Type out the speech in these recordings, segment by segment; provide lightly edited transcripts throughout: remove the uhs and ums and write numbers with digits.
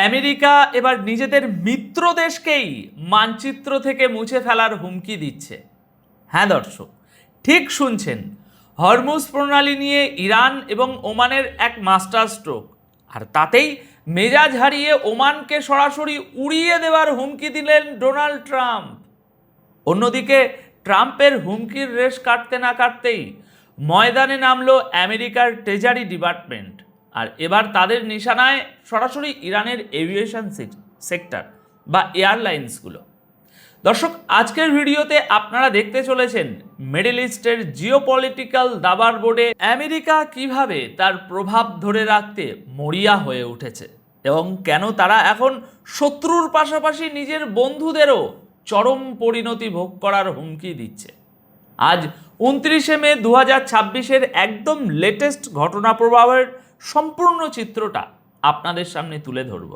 America এবার নিজেদের মিত্র দেশকেই মানচিত্র থেকে মুছে ফেলার হুমকি দিচ্ছে। হ্যাঁ দর্শক, ঠিক শুনছেন, হরমুজ প্রণালী নিয়ে ইরান এবং ওমানের এক মাস্টার স্ট্রোক, আর তাতেই মেজাজ হারিয়ে ওমানকে সরাসরি উড়িয়ে দেওয়ার হুমকি দিলেন ডোনাল্ড ট্রাম্প। অন্যদিকে ট্রাম্পের হুমকির রেশ কাটতে না কাটতেই ময়দানে নামলো আমেরিকার ট্রেজারি ডিপার্টমেন্ট, আর এবার তাদের নিশানায় সরাসরি ইরানের এভিয়েশন সেক্টর বা এয়ারলাইন্সগুলো। দর্শক, আজকের ভিডিওতে আপনারা দেখতে চলেছেন মিডল ইস্টের জিওপলিটিক্যাল দাবার বোর্ডে আমেরিকা কিভাবে তার প্রভাব ধরে রাখতে মরিয়া হয়ে উঠেছে এবং কেন তারা এখন শত্রুর পাশাপাশি নিজের বন্ধুদেরও চরম পরিণতি ভোগ করার হুমকি দিচ্ছে। আজ 29শে মে 2026-এর একদম লেটেস্ট ঘটনা প্রবাহের সম্পূর্ণ চিত্রটা আপনাদের সামনে তুলে ধরব।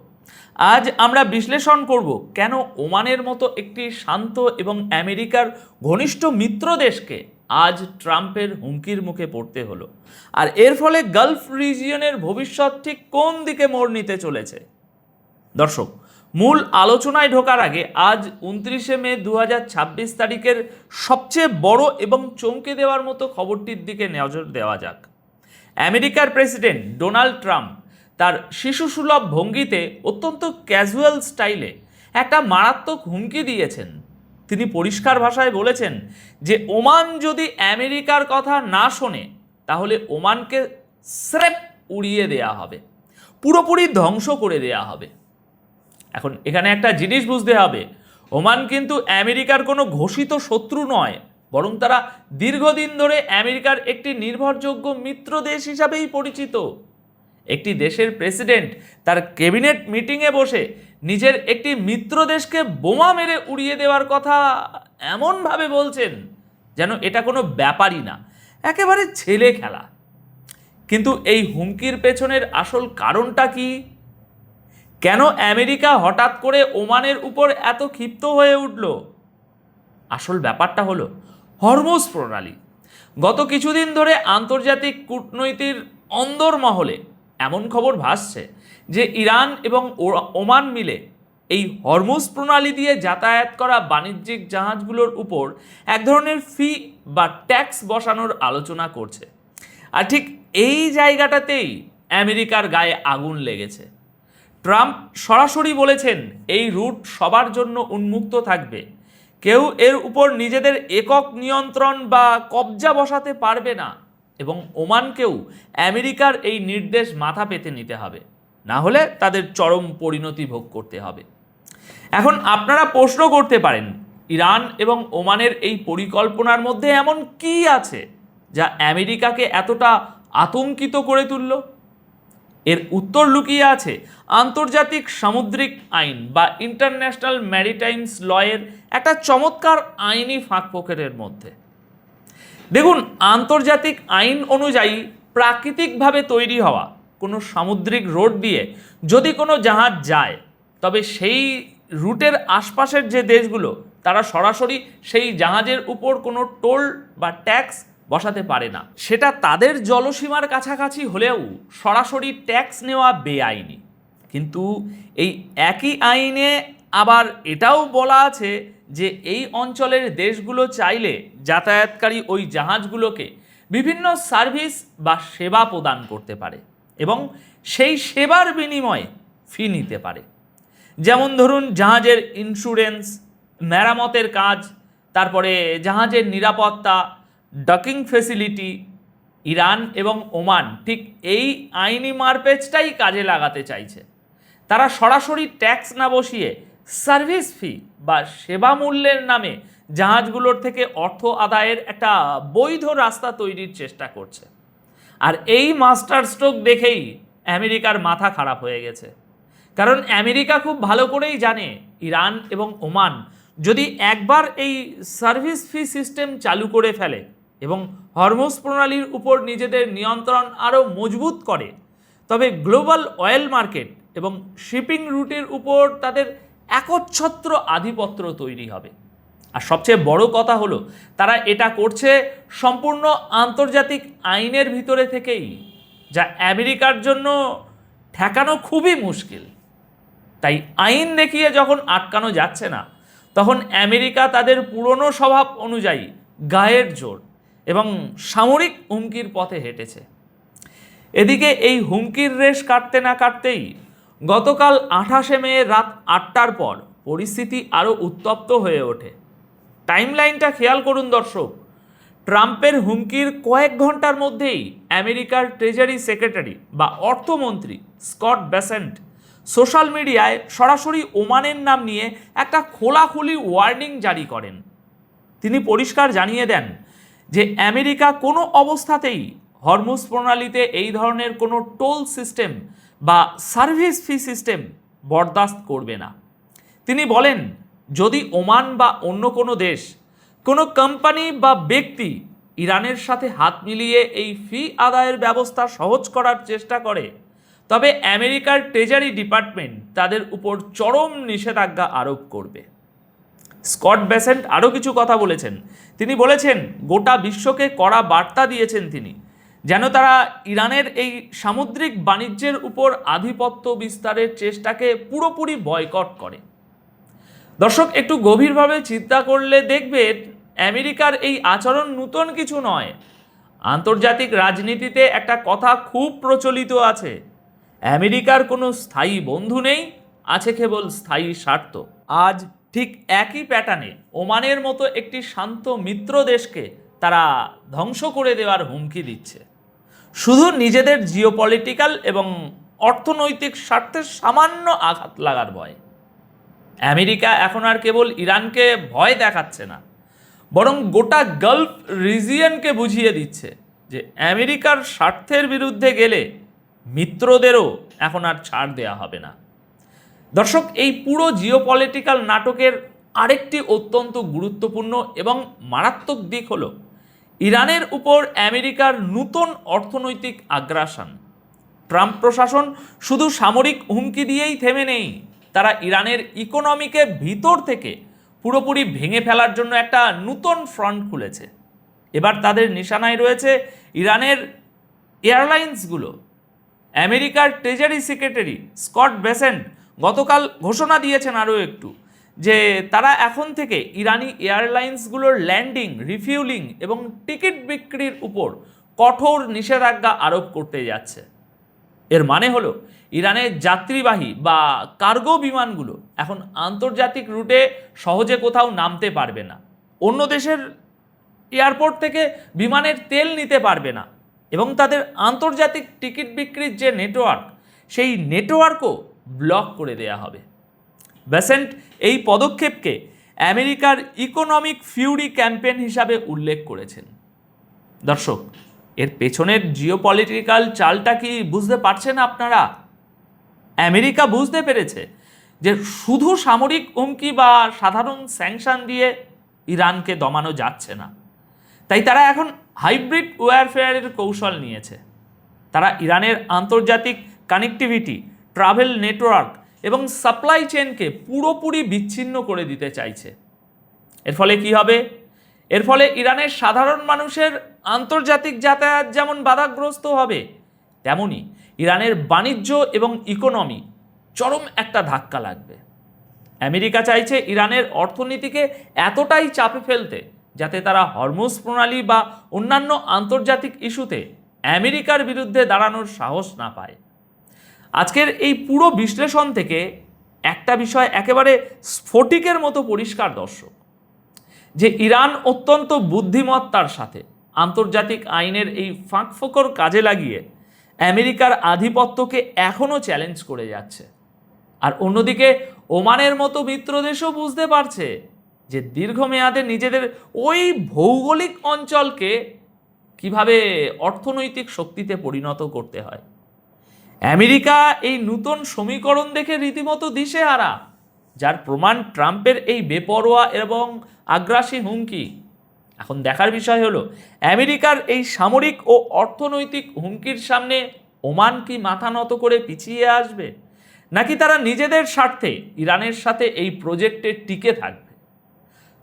আজ আমরা বিশ্লেষণ করব কেন ওমানের মতো একটি শান্ত এবং আমেরিকার ঘনিষ্ঠ মিত্র দেশকে আজ ট্রাম্পের হুমকির মুখে পড়তে হলো, আর এর ফলে গালফ রিজিয়নের ভবিষ্যৎ ঠিক কোন দিকে মোড় নিতে চলেছে। দর্শক, মূল আলোচনায় ঢোকার আগে আজ 29শে মে 2026 তারিখের সবচেয়ে বড় এবং চমকে দেওয়ার মতো খবরটির দিকে নজর দেওয়া যাক। আমেরিকার প্রেসিডেন্ট ডোনাল্ড ট্রাম্প তার শিশুসুলভ ভঙ্গিতে অত্যন্ত ক্যাজুয়াল স্টাইলে একটা মারাত্মক হুমকি দিয়েছেন। তিনি পরিষ্কার ভাষায় বলেছেন যে ওমান যদি আমেরিকার কথা না শোনে তাহলে ওমানকে স্রেফ উড়িয়ে দেয়া হবে, পুরোপুরি ধ্বংস করে দেয়া হবে। এখন এখানে একটা জিনিস বুঝতে হবে, ওমান কিন্তু আমেরিকার কোনো ঘোষিত শত্রু নয়, বরং তারা দীর্ঘদিন ধরে আমেরিকার একটি নির্ভরযোগ্য মিত্র দেশ হিসাবেই পরিচিত। একটি দেশের প্রেসিডেন্ট তার ক্যাবিনেট মিটিংয়ে বসে নিজের একটি মিত্র দেশকে বোমা মেরে উড়িয়ে দেওয়ার কথা এমনভাবে বলছেন যেন এটা কোনো ব্যাপারই না, একেবারে ছেলে খেলা। কিন্তু এই হুমকির পেছনের আসল কারণটা কি? কেন আমেরিকা হঠাৎ করে ওমানের উপর এত ক্ষিপ্ত হয়ে উঠল? আসল ব্যাপারটা হলো হরমুজ প্রণালী। গত কিছুদিন ধরে আন্তর্জাতিক কূটনীতির অন্দরমহলে এমন খবর ভাসছে যে ইরান এবং ওমান মিলে এই হরমুজ প্রণালী দিয়ে যাতায়াত করা বাণিজ্যিক জাহাজগুলোর উপর এক ধরনের ফি বা ট্যাক্স বসানোর আলোচনা করছে। আর ঠিক এই জায়গাটাতেই আমেরিকার গায়ে আগুন লেগেছে। ট্রাম্প সরাসরি বলেছেন এই রুট সবার জন্য উন্মুক্ত থাকবে, কেউ এর উপর নিজেদের একক নিয়ন্ত্রণ বা কবজা বসাতে পারবে না, এবং ওমানকেও আমেরিকার এই নির্দেশ মাথা পেতে নিতে হবে, না হলে তাদের চরম পরিণতি ভোগ করতে হবে। এখন আপনারা প্রশ্ন করতে পারেন, ইরান এবং ওমানের এই পরিকল্পনার মধ্যে এমন কি আছে যা আমেরিকাকে এতটা আতঙ্কিত করে তুলল? এর উত্তর লুকিয়ে আছে আন্তর্জাতিক সামুদ্রিক আইন বা ইন্টারন্যাশনাল ম্যারিটাইমস লয়ের একটা চমৎকার আইনি ফাঁকফোকরের মধ্যে। দেখুন, আন্তর্জাতিক আইন অনুযায়ী প্রাকৃতিকভাবে তৈরি হওয়া কোনো সামুদ্রিক রোড দিয়ে যদি কোনো জাহাজ যায়, তবে সেই রুটের আশপাশের যে দেশগুলো তারা সরাসরি সেই জাহাজের উপর কোনো টোল বা ট্যাক্স বসাতে পারে না। সেটা তাদের জলসীমার কাছাকাছি হলেও সরাসরি ট্যাক্স নেওয়া বেআইনি। কিন্তু এই একই আইনে আবার এটাও বলা আছে যে এই অঞ্চলের দেশগুলো চাইলে যাতায়াতকারী ওই জাহাজগুলোকে বিভিন্ন সার্ভিস বা সেবা প্রদান করতে পারে এবং সেই সেবার বিনিময়ে ফি নিতে পারে। যেমন ধরুন, জাহাজের ইন্স্যুরেন্স, মেরামতের কাজ, তারপরে জাহাজের নিরাপত্তা, ডকিং ফেসিলিটি। ইরান এবং ওমান ঠিক এই আইনি মারপ্যাচটাই কাজে লাগাতে চাইছে। তারা সরাসরি ট্যাক্স না বসিয়ে সার্ভিস ফি বা সেবা মূল্যের নামে জাহাজগুলোর থেকে অর্থ আদায়ের একটা বৈধ রাস্তা তৈরির চেষ্টা করছে। আর এই মাস্টার স্ট্রোক দেখেই আমেরিকার মাথা খারাপ হয়ে গেছে, কারণ আমেরিকা খুব ভালো করেই জানে ইরান এবং ওমান যদি একবার এই সার্ভিস ফি সিস্টেম চালু করে ফেলে এবং হরমুজ প্রণালীর উপর নিজেদের নিয়ন্ত্রণ আরও মজবুত করে, তবে গ্লোবাল অয়েল মার্কেট এবং শিপিং রুটের উপর তাদের একচ্ছত্র আধিপত্য তৈরি হবে। আর সবচেয়ে বড় কথা হলো, তারা এটা করছে সম্পূর্ণ আন্তর্জাতিক আইনের ভিতরে থেকেই, যা আমেরিকার জন্য ঠেকানো খুবই মুশকিল। তাই আইন দেখিয়ে যখন আটকানো যাচ্ছে না, তখন আমেরিকা তাদের পুরনো স্বভাব অনুযায়ী গায়ের জোর এবং সামরিক হুমকির পথে হেঁটেছে। এদিকে এই হুমকির রেশ কাটতে না কাটতেই গতকাল 28শে মে রাত 8টার পর পরিস্থিতি আরও উত্তপ্ত হয়ে ওঠে। টাইমলাইনটা খেয়াল করুন দর্শক। ট্রাম্পের হুমকির কয়েক ঘন্টার মধ্যেই আমেরিকার ট্রেজারি সেক্রেটারি বা অর্থমন্ত্রী স্কট বেসেন্ট সোশ্যাল মিডিয়ায় সরাসরি ওমানের নাম নিয়ে একটা খোলাখুলি ওয়ার্নিং জারি করেন। তিনি পরিষ্কার জানিয়ে দেন যে আমেরিকা কোনো অবস্থাতেই হরমুজ প্রণালীতে এই ধরনের কোনো টোল সিস্টেম বা সার্ভিস ফি সিস্টেম বরদাস্ত করবে না। তিনি বলেন, যদি ওমান বা অন্য কোনো দেশ, কোনো কোম্পানি বা ব্যক্তি ইরানের সাথে হাত মিলিয়ে এই ফি আদায়ের ব্যবস্থা সহজ করার চেষ্টা করে, তবে আমেরিকার ট্রেজারি ডিপার্টমেন্ট তাদের উপর চরম নিষেধাজ্ঞা আরোপ করবে। স্কট বেসেন্ট আরও কিছু কথা বলেছেন। তিনি বলেছেন, গোটা বিশ্বকে কড়া বার্তা দিয়েছেন তিনি, যেন তারা ইরানের এই সামুদ্রিক বাণিজ্যের উপর আধিপত্য বিস্তারের চেষ্টাকে পুরোপুরি বয়কট করে। দর্শক, একটু গভীরভাবে চিন্তা করলে দেখবেন আমেরিকার এই আচরণ নতুন কিছু নয়। আন্তর্জাতিক রাজনীতিতে একটা কথা খুব প্রচলিত আছে, আমেরিকার কোনো স্থায়ী বন্ধু নেই, আছে কেবল স্থায়ী স্বার্থ। আজ ঠিক একই প্যাটার্নে ওমানের মতো একটি শান্ত মিত্র দেশকে তারা ধ্বংস করে দেওয়ার হুমকি দিচ্ছে, শুধু নিজেদের জিওপলিটিক্যাল এবং অর্থনৈতিক স্বার্থের সামান্য আঘাত লাগার ভয়। আমেরিকা এখন আর কেবল ইরানকে ভয় দেখাচ্ছে না, বরং গোটা গালফ রিজিয়নকে বুঝিয়ে দিচ্ছে যে আমেরিকার স্বার্থের বিরুদ্ধে গেলে মিত্রদেরও এখন আর ছাড় দেওয়া হবে না। দর্শক, এই পুরো জিওপলিটিক্যাল নাটকের আরেকটি অত্যন্ত গুরুত্বপূর্ণ এবং মারাত্মক দিক হলো ইরানের উপর আমেরিকার নতুন অর্থনৈতিক আগ্রাসন। ট্রাম্প প্রশাসন শুধু সামরিক হুমকি দিয়েই থেমে নেই, তারা ইরানের ইকোনমিকে ভিতর থেকে পুরোপুরি ভেঙে ফেলার জন্য একটা নতুন ফ্রন্ট খুলেছে। এবার তাদের নিশানায় রয়েছে ইরানের এয়ারলাইন্সগুলো। আমেরিকার ট্রেজারি সেক্রেটারি স্কট বেসেন্ট গতকাল ঘোষণা দিয়েছেন আরও একটু, যে তারা এখন থেকে ইরানি এয়ারলাইন্সগুলোর ল্যান্ডিং, রিফিউলিং এবং টিকিট বিক্রির উপর কঠোর নিষেধাজ্ঞা আরোপ করতে যাচ্ছে। এর মানে হলো ইরানের যাত্রীবাহী বা কার্গো বিমানগুলো এখন আন্তর্জাতিক রুটে সহজে কোথাও নামতে পারবে না, অন্য দেশের এয়ারপোর্ট থেকে বিমানের তেল নিতে পারবে না, এবং তাদের আন্তর্জাতিক টিকিট বিক্রির যে নেটওয়ার্ক, সেই নেটওয়ার্কও ব্লক করে দেয়া হবে। বেসেন্ট এই পদক্ষেপকে আমেরিকার ইকোনমিক ফিউরি ক্যাম্পেইন হিসাবে উল্লেখ করেছেন। দর্শক, এর পেছনের জিওপলিটিক্যাল চালটা কি বুঝতে পারছেন আপনারা? আমেরিকা বুঝতে পেরেছে যে শুধু সামরিক হুমকি বা সাধারণ স্যাংশন দিয়ে ইরানকে দমানো যাচ্ছে না, তাই তারা এখন হাইব্রিড ওয়ারফেয়ারের কৌশল নিয়েছে। তারা ইরানের আন্তর্জাতিক কানেক্টিভিটি, ট্রাভেল নেটওয়ার্ক এবং সাপ্লাই চেনকে পুরোপুরি বিচ্ছিন্ন করে দিতে চাইছে। এর ফলে কি হবে? এর ফলে ইরানের সাধারণ মানুষের আন্তর্জাতিক যাতায়াত যেমন বাধাগ্রস্ত হবে, তেমনি ইরানের বাণিজ্য এবং ইকোনমি চরম একটা ধাক্কা লাগবে। আমেরিকা চাইছে ইরানের অর্থনীতিকে এতটাই চাপে ফেলতে যাতে তারা হরমুজ প্রণালী বা অন্যান্য আন্তর্জাতিক ইস্যুতে আমেরিকার বিরুদ্ধে দাঁড়ানোর সাহস না পায়। আজকের এই পুরো বিশ্লেষণ থেকে একটা বিষয় একেবারে স্ফটিকের মতো পরিষ্কার দর্শক, যে ইরান অত্যন্ত বুদ্ধিমত্তার সাথে আন্তর্জাতিক আইনের এই ফাঁকফোকর কাজে লাগিয়ে আমেরিকার আধিপত্যকে এখনও চ্যালেঞ্জ করে যাচ্ছে। আর অন্যদিকে ওমানের মতো মিত্র দেশও বুঝতে পারছে যে দীর্ঘমেয়াদে নিজেদের ওই ভৌগোলিক অঞ্চলকে কিভাবে অর্থনৈতিক শক্তিতে পরিণত করতে হয়। আমেরিকা এই নতুন সমীকরণ দেখে রীতিমতো দিশেহারা, যার প্রমাণ ট্রাম্পের এই বেপরোয়া এবং আগ্রাসী হুমকি। এখন দেখার বিষয় হলো আমেরিকার এই সামরিক ও অর্থনৈতিক হুমকির সামনে ওমান কি মাথা নত করে পিছিয়ে আসবে, নাকি তারা নিজেদের স্বার্থে ইরানের সাথে এই প্রজেক্টে টিকে থাকবে?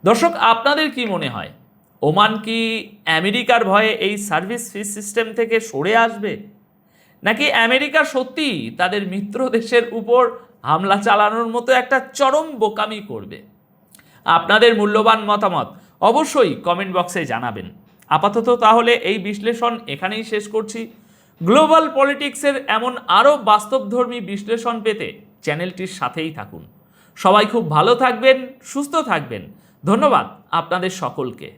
দর্শক, আপনাদের কি মনে হয়, ওমান কি আমেরিকার ভয়ে এই সার্ভিস ফি সিস্টেম থেকে সরে আসবে, নাকি আমেরিকা সত্যি তাদের মিত্র দেশের উপর হামলা চালানোর মতো একটা চরম বোকামি করবে। আপনাদের মূল্যবান মতামত অবশ্যই কমেন্ট বক্সে জানাবেন। আপাতত তাহলে এই বিশ্লেষণ এখানেই শেষ করছি। গ্লোবাল পলিটিক্সের এমন আরও বাস্তবধর্মী বিশ্লেষণ পেতে চ্যানেলটির সাথেই থাকুন। সবাই খুব ভালো থাকবেন, সুস্থ থাকবেন। ধন্যবাদ আপনাদের সকলকে।